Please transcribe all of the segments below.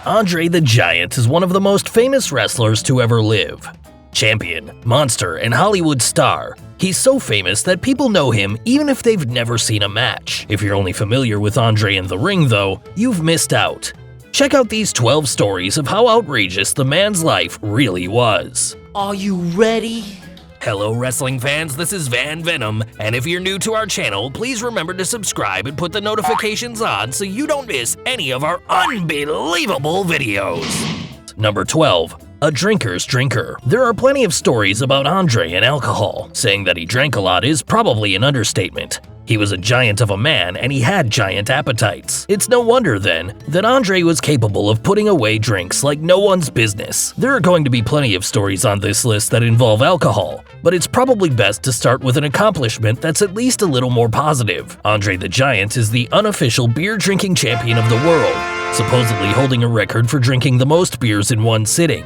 Andre the Giant is one of the most famous wrestlers to ever live. Champion, monster, and Hollywood star, he's so famous that people know him even if they've never seen a match. If you're only familiar with Andre in the ring though, you've missed out. Check out these 12 stories of how outrageous the man's life really was. Are you ready? Hello wrestling fans, this is Van Venom, and if you're new to our channel, please remember to subscribe and put the notifications on so you don't miss any of our unbelievable videos. Number 12. A drinker's drinker. There are plenty of stories about Andre and alcohol. Saying that he drank a lot is probably an understatement. He was a giant of a man and he had giant appetites. It's no wonder then that Andre was capable of putting away drinks like no one's business. There are going to be plenty of stories on this list that involve alcohol, but it's probably best to start with an accomplishment that's at least a little more positive. Andre the Giant is the unofficial beer drinking champion of the world, supposedly holding a record for drinking the most beers in one sitting.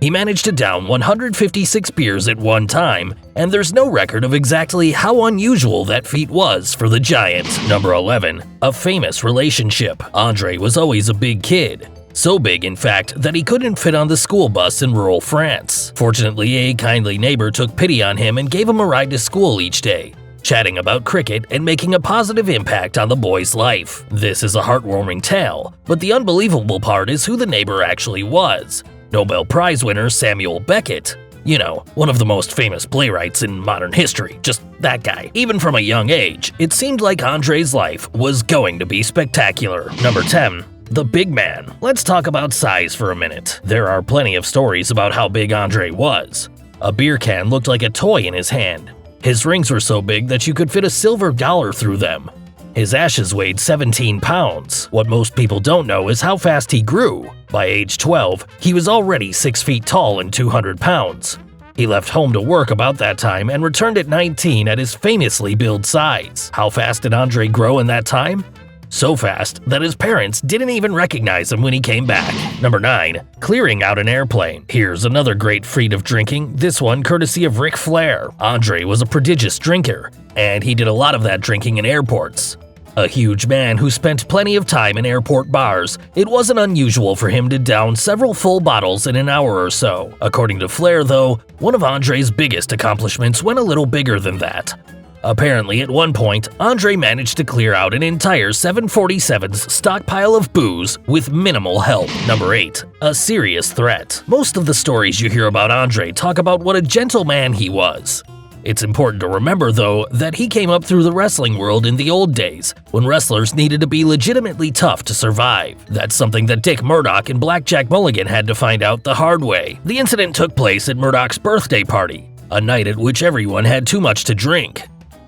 He managed to down 156 beers at one time, and there's no record of exactly how unusual that feat was for the Giant. Number 11. A famous relationship. Andre was always a big kid. So big, in fact, that he couldn't fit on the school bus in rural France. Fortunately, a kindly neighbor took pity on him and gave him a ride to school each day, chatting about cricket and making a positive impact on the boy's life. This is a heartwarming tale, but the unbelievable part is who the neighbor actually was. Nobel Prize winner Samuel Beckett. You know, one of the most famous playwrights in modern history, just that guy. Even from a young age, it seemed like Andre's life was going to be spectacular. Number 10. The big man. Let's talk about size for a minute. There are plenty of stories about how big Andre was. A beer can looked like a toy in his hand. His rings were so big that you could fit a silver dollar through them. His ashes weighed 17 pounds. What most people don't know is how fast he grew. By age 12, he was already 6 feet tall and 200 pounds. He left home to work about that time and returned at 19 at his famously billed size. How fast did Andre grow in that time? So fast that his parents didn't even recognize him when he came back. Number 9. Clearing out an airplane. Here's another great feat of drinking, this one courtesy of Ric Flair. Andre was a prodigious drinker, and he did a lot of that drinking in airports. A huge man who spent plenty of time in airport bars, it wasn't unusual for him to down several full bottles in an hour or so. According to Flair though, one of Andre's biggest accomplishments went a little bigger than that. Apparently at one point, Andre managed to clear out an entire 747's stockpile of booze with minimal help. Number 8. A serious threat. Most of the stories you hear about Andre talk about what a gentleman he was. It's important to remember, though, that he came up through the wrestling world in the old days, when wrestlers needed to be legitimately tough to survive. That's something that Dick Murdoch and Blackjack Mulligan had to find out the hard way. The incident took place at Murdoch's birthday party, a night at which everyone had too much to drink.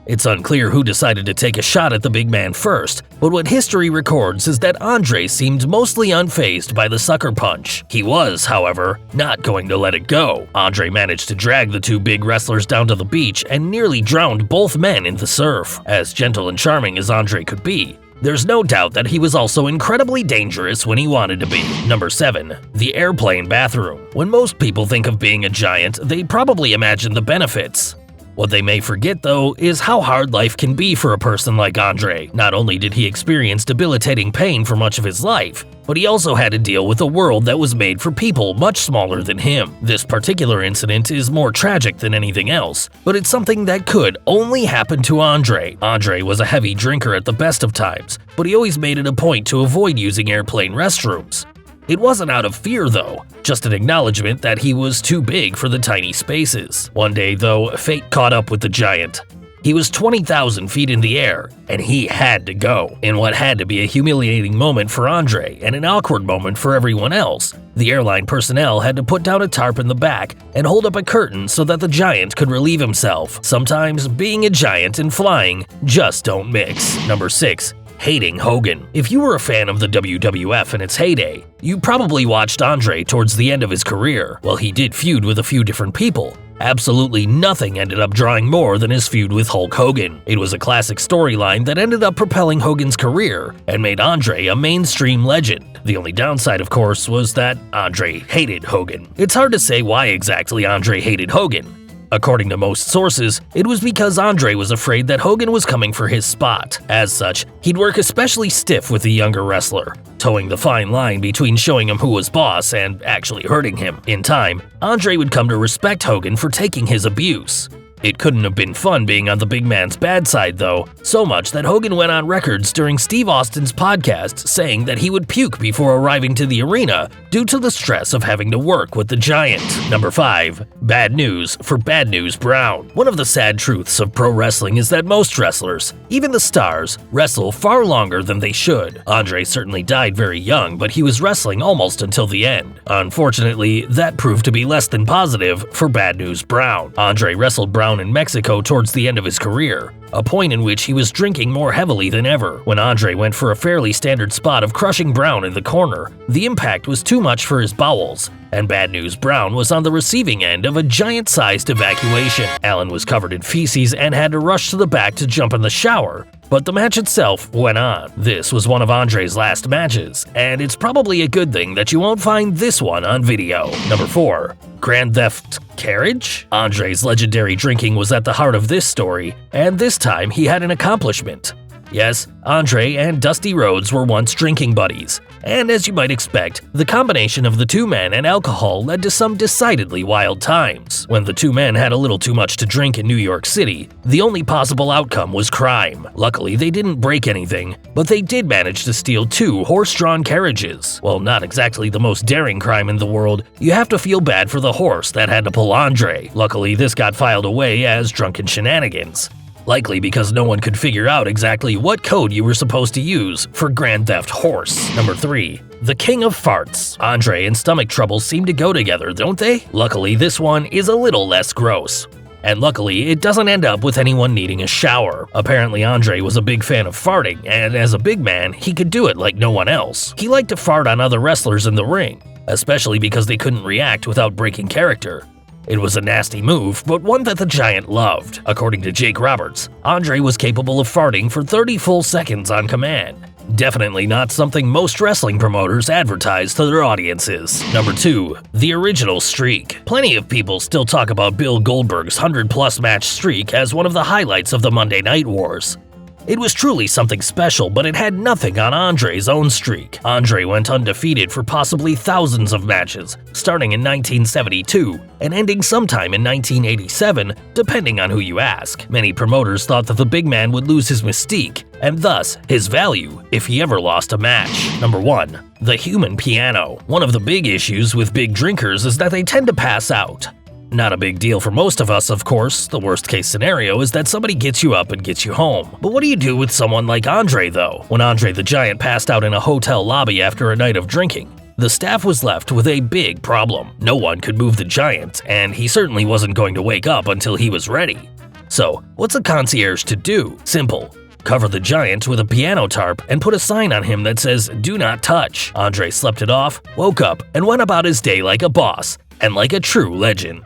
It's unclear who decided to take a shot at the big man first, but what history records is that Andre seemed mostly unfazed by the sucker punch. He was, however, not going to let it go. Andre managed to drag the two big wrestlers down to the beach and nearly drowned both men in the surf. As gentle and charming as Andre could be, there's no doubt that he was also incredibly dangerous when he wanted to be. Number 7. The airplane bathroom. When most people think of being a giant, they probably imagine the benefits. What they may forget, though, is how hard life can be for a person like Andre. Not only did he experience debilitating pain for much of his life, but he also had to deal with a world that was made for people much smaller than him. This particular incident is more tragic than anything else, but it's something that could only happen to Andre. Andre was a heavy drinker at the best of times, but he always made it a point to avoid using airplane restrooms. It wasn't out of fear though, just an acknowledgement that he was too big for the tiny spaces. One day though, fate caught up with the giant. He was 20,000 feet in the air, and he had to go. In what had to be a humiliating moment for Andre and an awkward moment for everyone else, the airline personnel had to put down a tarp in the back and hold up a curtain so that the giant could relieve himself. Sometimes being a giant and flying just don't mix. Number 6. Hating Hogan. If you were a fan of the WWF in its heyday, you probably watched Andre towards the end of his career. While he did feud with a few different people, absolutely nothing ended up drawing more than his feud with Hulk Hogan. It was a classic storyline that ended up propelling Hogan's career and made Andre a mainstream legend. The only downside, of course, was that Andre hated Hogan. It's hard to say why exactly Andre hated Hogan. According to most sources, it was because Andre was afraid that Hogan was coming for his spot. As such, he'd work especially stiff with the younger wrestler, towing the fine line between showing him who was boss and actually hurting him. In time, Andre would come to respect Hogan for taking his abuse. It couldn't have been fun being on the big man's bad side though, so much that Hogan went on records during Steve Austin's podcast saying that he would puke before arriving to the arena due to the stress of having to work with the Giant. Number 5. Bad news for Bad News Brown. One of the sad truths of pro wrestling is that most wrestlers, even the stars, wrestle far longer than they should. Andre certainly died very young, but he was wrestling almost until the end. Unfortunately, that proved to be less than positive for Bad News Brown. Andre wrestled Brown in Mexico towards the end of his career, a point in which he was drinking more heavily than ever. When Andre went for a fairly standard spot of crushing Brown in the corner, the impact was too much for his bowels, and Bad News Brown was on the receiving end of a giant-sized evacuation. Allen was covered in feces and had to rush to the back to jump in the shower, but the match itself went on. This was one of Andre's last matches, and it's probably a good thing that you won't find this one on video. Number 4. Grand Theft Carriage? Andre's legendary drinking was at the heart of this story, and this time he had an accomplishment. Yes, Andre and Dusty Rhodes were once drinking buddies, and as you might expect, the combination of the two men and alcohol led to some decidedly wild times. When the two men had a little too much to drink in New York City, the only possible outcome was crime. Luckily, they didn't break anything, but they did manage to steal 2 horse-drawn carriages. While not exactly the most daring crime in the world, you have to feel bad for the horse that had to pull Andre. Luckily, this got filed away as drunken shenanigans. Likely because no one could figure out exactly what code you were supposed to use for Grand Theft Horse. Number 3. The King of Farts. Andre and stomach troubles seem to go together, don't they? Luckily, this one is a little less gross. And luckily, it doesn't end up with anyone needing a shower. Apparently, Andre was a big fan of farting, and as a big man, he could do it like no one else. He liked to fart on other wrestlers in the ring, especially because they couldn't react without breaking character. It was a nasty move, but one that the Giant loved. According to Jake Roberts, Andre was capable of farting for 30 full seconds on command. Definitely not something most wrestling promoters advertise to their audiences. Number 2. The Original Streak. Plenty of people still talk about Bill Goldberg's 100-plus match streak as one of the highlights of the Monday Night Wars. It was truly something special, but it had nothing on Andre's own streak. Andre went undefeated for possibly thousands of matches, starting in 1972 and ending sometime in 1987, depending on who you ask. Many promoters thought that the big man would lose his mystique, and thus his value, if he ever lost a match. Number 1. The Human Piano. One of the big issues with big drinkers is that they tend to pass out. Not a big deal for most of us, of course. The worst case scenario is that somebody gets you up and gets you home. But what do you do with someone like Andre though? When Andre the Giant passed out in a hotel lobby after a night of drinking, the staff was left with a big problem. No one could move the Giant, and he certainly wasn't going to wake up until he was ready. So, what's a concierge to do? Simple. Cover the Giant with a piano tarp and put a sign on him that says, "Do not touch." Andre slept it off, woke up, and went about his day like a boss and like a true legend.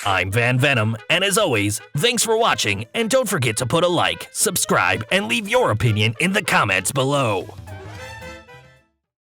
I'm Van Venom, and as always, thanks for watching, and don't forget to put a like, subscribe, and leave your opinion in the comments below.